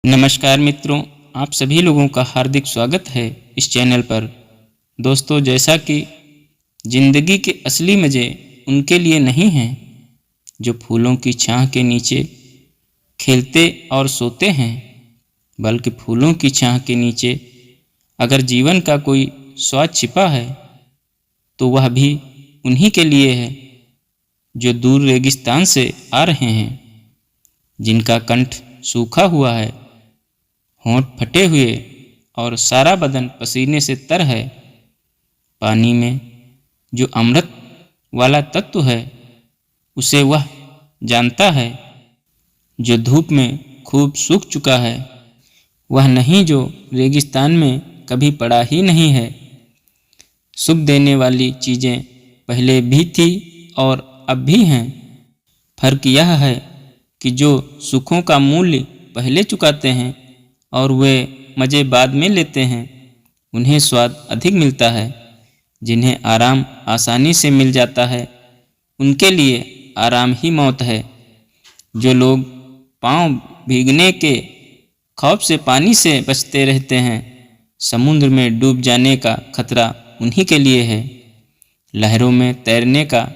नमस्कार मित्रों, आप सभी लोगों का हार्दिक स्वागत है इस चैनल पर। दोस्तों, जैसा कि ज़िंदगी के असली मज़े उनके लिए नहीं हैं जो फूलों की छाह के नीचे खेलते और सोते हैं, बल्कि फूलों की छाह के नीचे अगर जीवन का कोई स्वाद छिपा है तो वह भी उन्हीं के लिए है जो दूर रेगिस्तान से आ रहे हैं, जिनका कंठ सूखा हुआ है, होंठ फटे हुए और सारा बदन पसीने से तर है। पानी में जो अमृत वाला तत्व है उसे वह जानता है, जो धूप में खूब सूख चुका है, वह नहीं जो रेगिस्तान में कभी पड़ा ही नहीं है। सुख देने वाली चीज़ें पहले भी थी और अब भी हैं। फर्क यह है कि जो सुखों का मूल्य पहले चुकाते हैं और वे मज़े बाद में लेते हैं, उन्हें स्वाद अधिक मिलता है। जिन्हें आराम आसानी से मिल जाता है, उनके लिए आराम ही मौत है। जो लोग पाँव भीगने के खौफ से पानी से बचते रहते हैं, समुद्र में डूब जाने का खतरा उन्हीं के लिए है। लहरों में तैरने का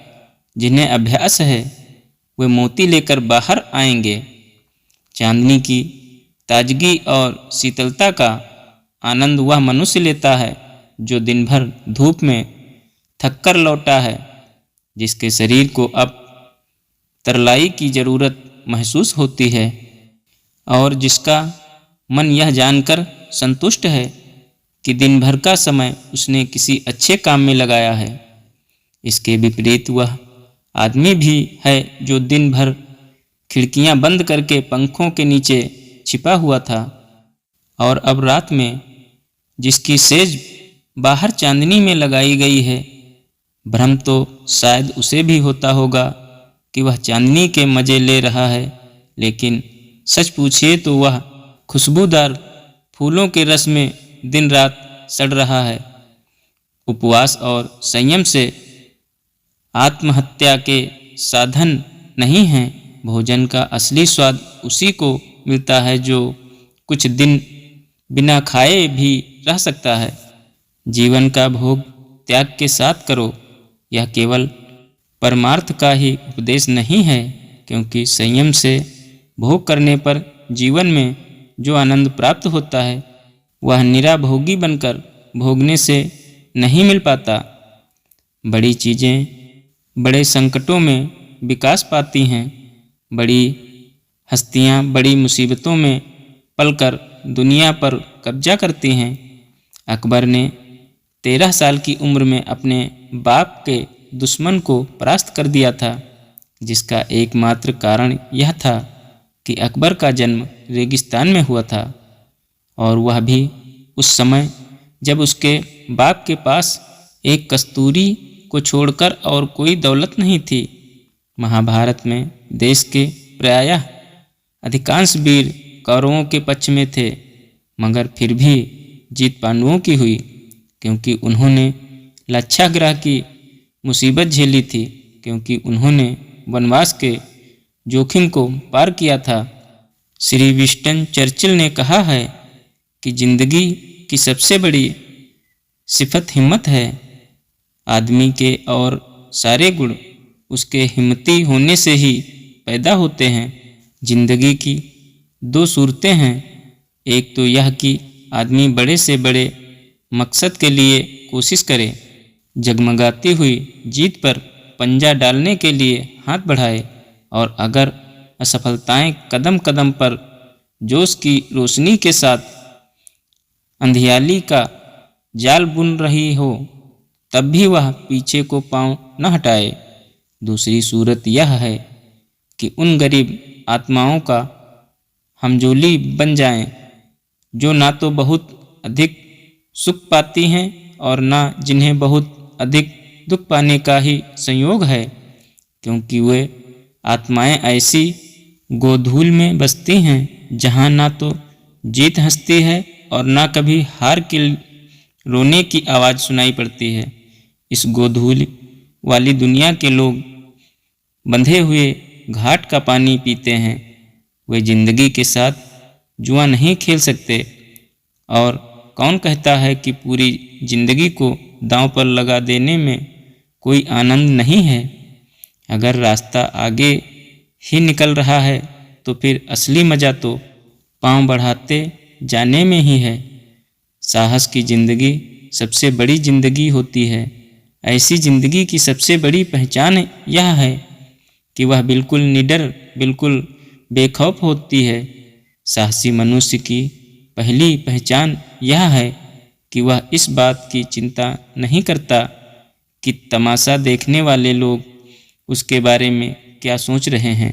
जिन्हें अभ्यास है, वे मोती लेकर बाहर आएंगे। चांदनी की ताजगी और शीतलता का आनंद वह मनुष्य लेता है जो दिन भर धूप में थककर लौटा है, जिसके शरीर को अब तरलाई की ज़रूरत महसूस होती है और जिसका मन यह जानकर संतुष्ट है कि दिन भर का समय उसने किसी अच्छे काम में लगाया है। इसके विपरीत वह आदमी भी है जो दिन भर खिड़कियां बंद करके पंखों के नीचे छिपा हुआ था और अब रात में जिसकी सेज बाहर चांदनी में लगाई गई है, भ्रम तो शायद उसे भी होता होगा कि वह चांदनी के मज़े ले रहा है, लेकिन सच पूछिए तो वह खुशबूदार फूलों के रस में दिन रात सड़ रहा है। उपवास और संयम से आत्महत्या के साधन नहीं हैं। भोजन का असली स्वाद उसी को मिलता है जो कुछ दिन बिना खाए भी रह सकता है। जीवन का भोग त्याग के साथ करो। यह केवल परमार्थ का ही उपदेश नहीं है, क्योंकि संयम से भोग करने पर जीवन में जो आनंद प्राप्त होता है वह निरा भोगी बनकर भोगने से नहीं मिल पाता। बड़ी चीज़ें बड़े संकटों में विकास पाती हैं। बड़ी हस्तियां बड़ी मुसीबतों में पलकर दुनिया पर कब्जा करती हैं। अकबर ने 13 साल की उम्र में अपने बाप के दुश्मन को परास्त कर दिया था, जिसका एकमात्र कारण यह था कि अकबर का जन्म रेगिस्तान में हुआ था, और वह भी उस समय जब उसके बाप के पास एक कस्तूरी को छोड़कर और कोई दौलत नहीं थी। महाभारत में देश के प्रायः अधिकांश वीर कौरवों के पक्ष में थे, मगर फिर भी जीत पांडवों की हुई, क्योंकि उन्होंने लक्षाग्रह की मुसीबत झेली थी, क्योंकि उन्होंने वनवास के जोखिम को पार किया था। श्री विंस्टन चर्चिल ने कहा है कि जिंदगी की सबसे बड़ी सिफत हिम्मत है। आदमी के और सारे गुण उसके हिम्मती होने से ही पैदा होते हैं। जिंदगी की 2 सूरतें हैं। एक तो यह कि आदमी बड़े से बड़े मकसद के लिए कोशिश करे, जगमगाती हुई जीत पर पंजा डालने के लिए हाथ बढ़ाए, और अगर असफलताएं कदम कदम पर जोश की रोशनी के साथ अंधियाली का जाल बुन रही हो, तब भी वह पीछे को पांव न हटाए। दूसरी सूरत यह है कि उन गरीब आत्माओं का हमजोली बन जाएं, जो ना तो बहुत अधिक सुख पाती हैं और ना जिन्हें बहुत अधिक दुख पाने का ही संयोग है, क्योंकि वे आत्माएं ऐसी गोधूल में बसती हैं जहाँ ना तो जीत हंसती है और ना कभी हार के रोने की आवाज़ सुनाई पड़ती है। इस गोधूल वाली दुनिया के लोग बंधे हुए घाट का पानी पीते हैं। वे जिंदगी के साथ जुआ नहीं खेल सकते। और कौन कहता है कि पूरी जिंदगी को दांव पर लगा देने में कोई आनंद नहीं है। अगर रास्ता आगे ही निकल रहा है तो फिर असली मज़ा तो पांव बढ़ाते जाने में ही है। साहस की जिंदगी सबसे बड़ी जिंदगी होती है। ऐसी जिंदगी की सबसे बड़ी पहचान यह है कि वह बिल्कुल निडर, बिल्कुल बेखौफ होती है। साहसी मनुष्य की पहली पहचान यह है कि वह इस बात की चिंता नहीं करता कि तमाशा देखने वाले लोग उसके बारे में क्या सोच रहे हैं।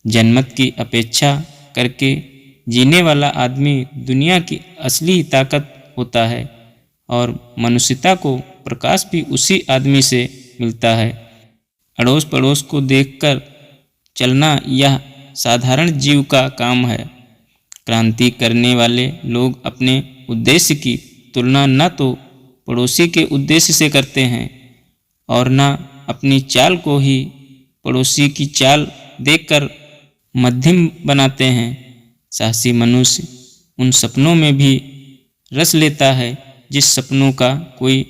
जनमत की अपेक्षा करके जीने वाला आदमी दुनिया की असली ताकत होता है और मनुष्यता को प्रकाश भी उसी आदमी से मिलता है। अड़ोस पड़ोस को देखकर चलना यह साधारण जीव का काम है। क्रांति करने वाले लोग अपने उद्देश्य की तुलना न तो पड़ोसी के उद्देश्य से करते हैं और न अपनी चाल को ही पड़ोसी की चाल देखकर मध्यम बनाते हैं। साहसी मनुष्य उन सपनों में भी रस लेता है जिस सपनों का कोई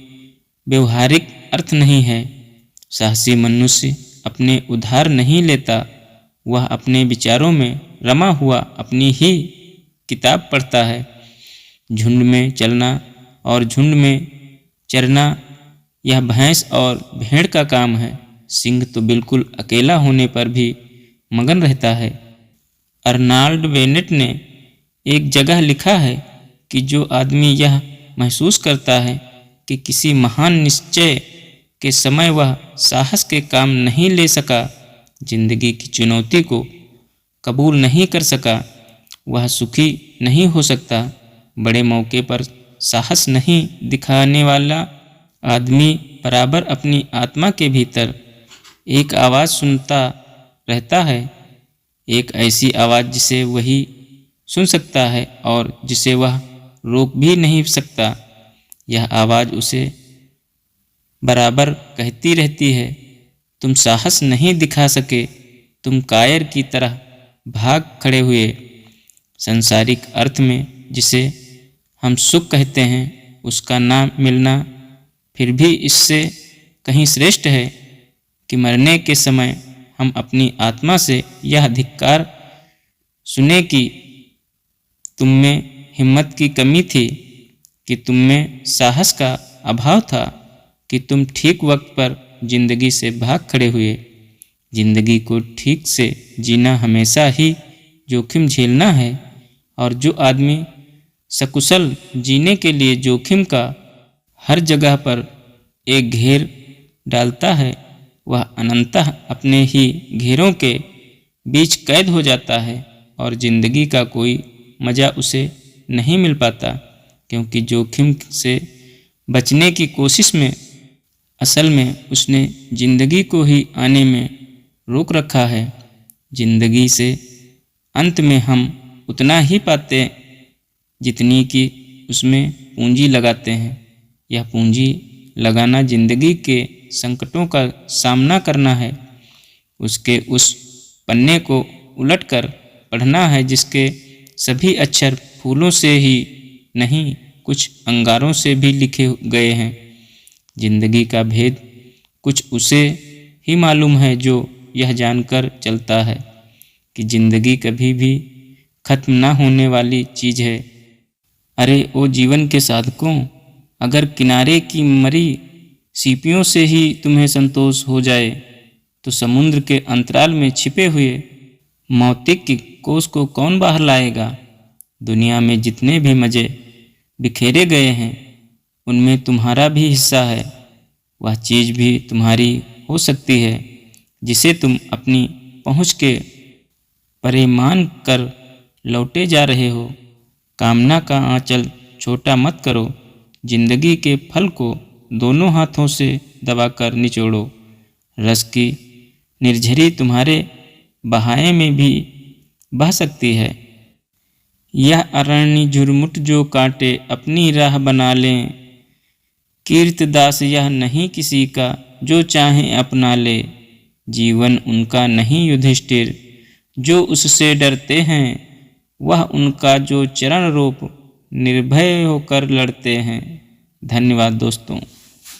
व्यवहारिक अर्थ नहीं है। साहसी मनुष्य अपने उधार नहीं लेता, वह अपने विचारों में रमा हुआ अपनी ही किताब पढ़ता है। झुंड में चलना और झुंड में चरना यह भैंस और भेड़ का काम है। सिंह तो बिल्कुल अकेला होने पर भी मगन रहता है। अर्नाल्ड बेनेट ने एक जगह लिखा है कि जो आदमी यह महसूस करता है कि किसी महान निश्चय के समय वह साहस के काम नहीं ले सका, जिंदगी की चुनौती को कबूल नहीं कर सका, वह सुखी नहीं हो सकता। बड़े मौके पर साहस नहीं दिखाने वाला आदमी बराबर अपनी आत्मा के भीतर एक आवाज़ सुनता रहता है, एक ऐसी आवाज़ जिसे वही सुन सकता है और जिसे वह रोक भी नहीं सकता। यह आवाज़ उसे बराबर कहती रहती है, तुम साहस नहीं दिखा सके, तुम कायर की तरह भाग खड़े हुए। संसारिक अर्थ में जिसे हम सुख कहते हैं उसका ना मिलना फिर भी इससे कहीं श्रेष्ठ है कि मरने के समय हम अपनी आत्मा से यह धिक्कार सुने कि तुम में हिम्मत की कमी थी, कि तुम में साहस का अभाव था, कि तुम ठीक वक्त पर जिंदगी से भाग खड़े हुए। जिंदगी को ठीक से जीना हमेशा ही जोखिम झेलना है और जो आदमी सकुशल जीने के लिए जोखिम का हर जगह पर एक घेर डालता है वह अनंतः अपने ही घेरों के बीच कैद हो जाता है और जिंदगी का कोई मज़ा उसे नहीं मिल पाता, क्योंकि जोखिम से बचने की कोशिश में असल में उसने जिंदगी को ही आने में रोक रखा है। जिंदगी से अंत में हम उतना ही पाते जितनी कि उसमें पूंजी लगाते हैं। यह पूंजी लगाना जिंदगी के संकटों का सामना करना है, उसके उस पन्ने को उलटकर पढ़ना है जिसके सभी अक्षर फूलों से ही नहीं कुछ अंगारों से भी लिखे गए हैं। जिंदगी का भेद कुछ उसे ही मालूम है जो यह जानकर चलता है कि जिंदगी कभी भी खत्म ना होने वाली चीज़ है। अरे ओ जीवन के साधकों, अगर किनारे की मरी सीपियों से ही तुम्हें संतोष हो जाए तो समुद्र के अंतराल में छिपे हुए मौतिक की कोष को कौन बाहर लाएगा। दुनिया में जितने भी मज़े बिखेरे गए हैं उनमें तुम्हारा भी हिस्सा है। वह चीज़ भी तुम्हारी हो सकती है जिसे तुम अपनी पहुँच के परे मान कर लौटे जा रहे हो। कामना का आंचल छोटा मत करो, जिंदगी के फल को दोनों हाथों से दबाकर निचोड़ो। रस की निर्झरी तुम्हारे बहाए में भी बह सकती है। यह अरण्य झुरमुट जो काटे अपनी राह बना लें, कीर्तदास यह नहीं किसी का जो चाहे अपना ले। जीवन उनका नहीं युधिष्ठिर जो उससे डरते हैं, वह उनका जो चरण रूप निर्भय होकर लड़ते हैं। धन्यवाद दोस्तों।